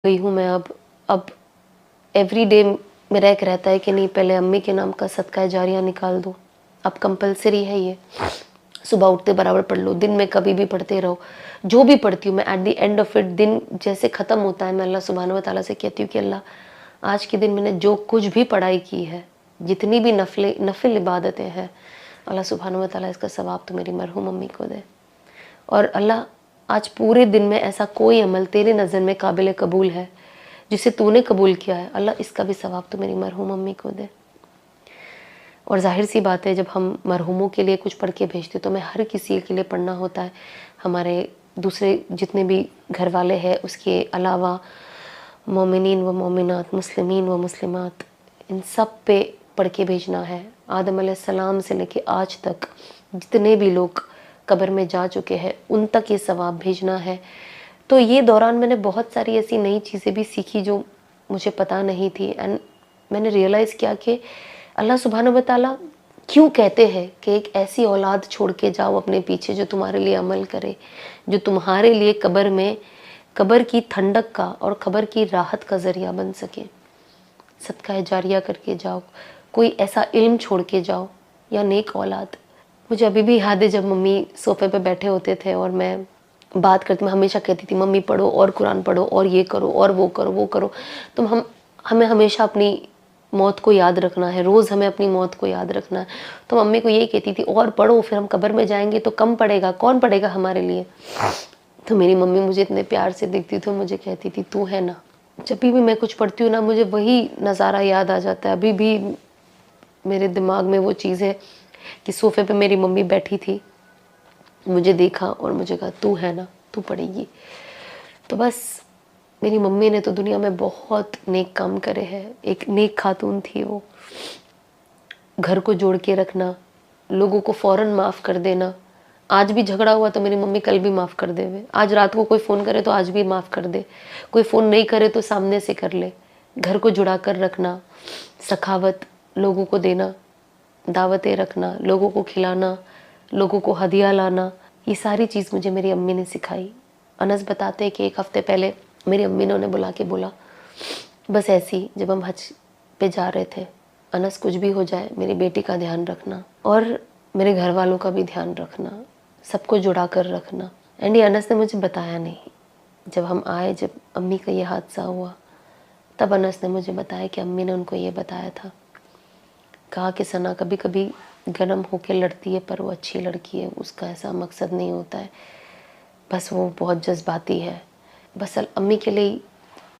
गई हूँ मैं अब एवरी डे मेरा एक रहता है कि नहीं, पहले अम्मी के नाम का सदका जारिया निकाल दो। अब कंपलसरी है ये, सुबह उठते बराबर पढ़ लो, दिन में कभी भी पढ़ते रहो। जो भी पढ़ती हूँ मैं, at the end of it, दिन जैसे ख़त्म होता है मैं अल्लाह सुब्हानहू व तआला से कहती हूँ कि अल्लाह, आज के दिन मैंने जो कुछ भी पढ़ाई की है, जितनी भी नफिल इबादतें हैं, अल्लाह सुब्हानहू व तआला इसका सवाब तो मेरी मरहूम अम्मी को दे। और अल्लाह, आज पूरे दिन में ऐसा कोई अमल तेरे नज़र में काबिल कबूल है जिसे तूने कबूल किया है, अल्लाह इसका भी सवाब तो मेरी मरहूम अम्मी को दे। और ज़ाहिर सी बात है, जब हम मरहूमों के लिए कुछ पढ़ के भेजते तो हमें हर किसी के लिए पढ़ना होता है। हमारे दूसरे जितने भी घर वाले हैं, उसके अलावा मोमिनीन व मोमिनात, मुस्लिमीन व मुस्लिमात, इन सब पे पढ़ के भेजना है। आदम अलैहिस्सलाम से लेके आज तक जितने भी लोग कब्र में जा चुके हैं, उन तक ये सवाब भेजना है। तो ये दौरान मैंने बहुत सारी ऐसी नई चीज़ें भी सीखी जो मुझे पता नहीं थी। एंड मैंने रियलाइज़ किया कि अल्लाह सुब्हानहू व तआला क्यों कहते हैं कि एक ऐसी औलाद छोड़ के जाओ अपने पीछे जो तुम्हारे लिए अमल करे, जो तुम्हारे लिए कब्र में कब्र की ठंडक का और कब्र की राहत का ज़रिया बन सके। सदका जारिया करके जाओ, कोई ऐसा इल्म छोड़ के जाओ या नेक औलाद। मुझे अभी भी याद है, जब मम्मी सोफ़े पे बैठे होते थे और मैं बात करती, मैं हमेशा कहती थी मम्मी पढ़ो और कुरान पढ़ो और ये करो और वो करो वो करो। तो हमें हमेशा अपनी मौत को याद रखना है, रोज़ हमें अपनी मौत को याद रखना है। तो मम्मी को यही कहती थी, और पढ़ो, फिर हम कब्र में जाएंगे तो कम पढ़ेगा, कौन पढ़ेगा हमारे लिए। तो मेरी मम्मी मुझे इतने प्यार से देखती थी, मुझे कहती थी तू है ना। जब भी मैं कुछ पढ़ती हूँ ना, मुझे वही नज़ारा याद आ जाता है। अभी भी मेरे दिमाग में वो चीज़ है कि सोफ़े पे मेरी मम्मी बैठी थी, मुझे देखा और मुझे कहा तू है ना, तू पढ़ेगी। तो बस मेरी मम्मी ने तो दुनिया में बहुत नेक काम करे हैं। एक नेक खातून थी वो। घर को जोड़ के रखना, लोगों को फ़ौरन माफ़ कर देना। आज भी झगड़ा हुआ तो मेरी मम्मी कल भी माफ़ कर देवे। आज रात को कोई फ़ोन करे तो आज भी माफ़ कर दे। कोई फ़ोन नहीं करे तो सामने से कर ले। घर को जुड़ा कर रखना, सखावत, लोगों को देना, दावतें रखना, लोगों को खिलाना, लोगों को हदिया लाना, ये सारी चीज़ मुझे मेरी अम्मी ने सिखाई। अनस बताते हैं कि एक हफ़्ते पहले मेरी अम्मी ने उन्हें बुला के बोला, बस ऐसे ही जब हम हज पे जा रहे थे, अनस कुछ भी हो जाए मेरी बेटी का ध्यान रखना और मेरे घर वालों का भी ध्यान रखना, सबको जुड़ा कर रखना। एंड ये अनस ने मुझे बताया नहीं। जब हम आए, जब अम्मी का ये हादसा हुआ, तब अनस ने मुझे बताया कि अम्मी ने उनको ये बताया था। कहा कि सना कभी कभी गर्म होकर लड़ती है, पर वो अच्छी लड़की है, उसका ऐसा मकसद नहीं होता है, बस वो बहुत जज्बाती है। बस अम्मी के लिए